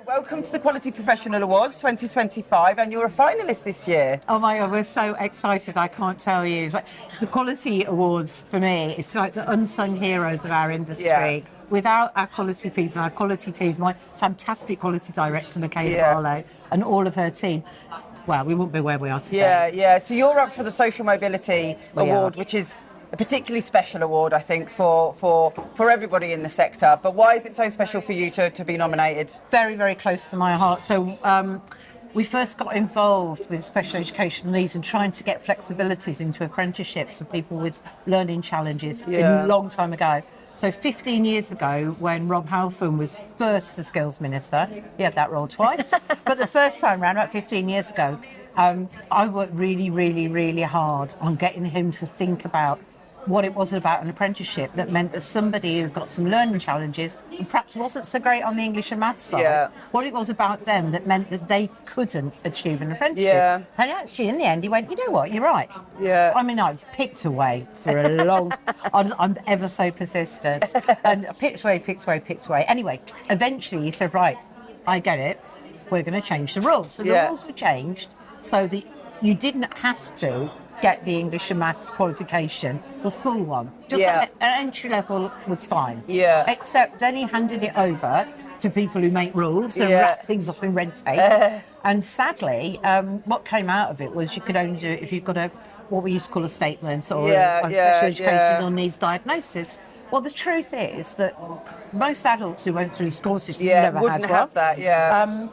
Welcome to the Quality Professional Awards 2025, and you're a finalist this year. Oh my God, we're so excited, I can't tell you. It's like the Quality Awards, for me, it's like the unsung heroes of our industry. Yeah. Without our quality people, our quality teams, my fantastic quality director, Michaela Barlow, and all of her team, well, we wouldn't be where we are today. Yeah. So you're up for the Social Mobility Award, which is a particularly special award, I think, for everybody in the sector. But why is it so special for you to be nominated? Very, very close to my heart. So we first got involved with special educational needs and trying to get flexibilities into apprenticeships for people with learning challenges a long time ago. So 15 years ago, when Rob Halfon was first the skills minister, he had that role twice, but the first time around, about 15 years ago, I worked really, really, really hard on getting him to think about what it was about an apprenticeship that meant that somebody who got some learning challenges and perhaps wasn't so great on the English and maths side, what it was about them that meant that they couldn't achieve an apprenticeship. And actually, in the end, he went, you know what, you're right. I mean, I've picked away for a long time. I'm ever so persistent. And picked away. Anyway, eventually he said, right, I get it. We're going to change the rules. So the rules were changed so that you didn't have to get the English and maths qualification, the full one. Just an entry level was fine. Except then he handed it over to people who make rules and wrap things up in red tape. And sadly, what came out of it was you could only do it if you've got what we used to call a statement or a special educational needs diagnosis. Well, the truth is that most adults who went through the school system never wouldn't have that.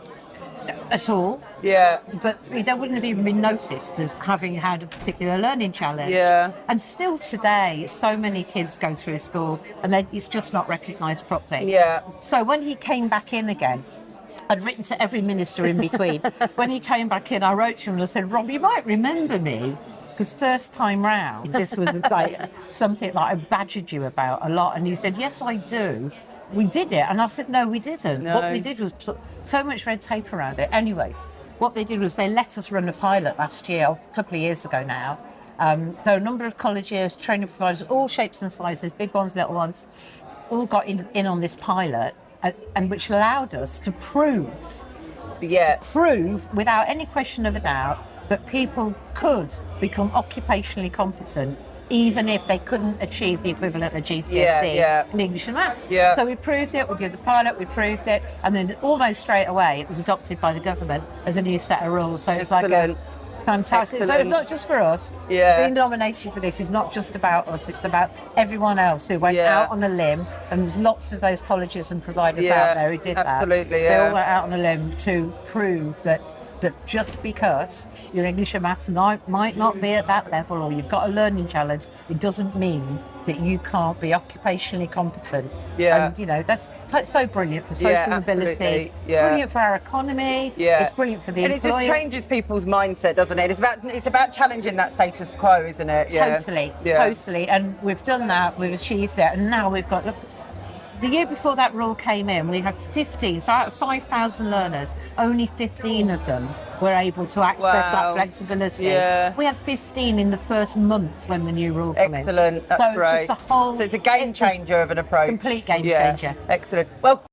At all. But they wouldn't have even been noticed as having had a particular learning challenge. And still today, so many kids go through school and it's just not recognised properly. So when he came back in again, I'd written to every minister in between. When he came back in, I wrote to him and I said, Rob, you might remember me, because first time round, this was like something that I badgered you about a lot. And he said, yes, I do. We did it. And I said, no, we didn't. What we did was put so much red tape around it. Anyway, what they did was they let us run a pilot last year, a couple of years ago now. So a number of colleges, training providers, all shapes and sizes, big ones, little ones, all got in on this pilot, and which allowed us to prove without any question of a doubt that people could become occupationally competent even if they couldn't achieve the equivalent of GCSE in English and maths. So we proved it, we did the pilot, we proved it, and then almost straight away it was adopted by the government as a new set of rules. So it's like a fantastic. So it's not just for us. Being nominated for this is not just about us, it's about everyone else who went out on a limb, and there's lots of those colleges and providers out there who did that. They all went out on a limb to prove that just because your English and maths might not be at that level or you've got a learning challenge, it doesn't mean that you can't be occupationally competent. And, you know, that's so brilliant for social mobility, brilliant for our economy, it's brilliant for the employers. And it just changes people's mindset, doesn't it? It's about challenging that status quo, isn't it? Totally. And we've done that, we've achieved it, and now we've got... The year before that rule came in, we had 15, so out of 5,000 learners, only 15 of them were able to access that flexibility. We had 15 in the first month when the new rule came in. Excellent, that's great. Just a whole, so it's a game changer of an approach. Complete game changer. Excellent. Well,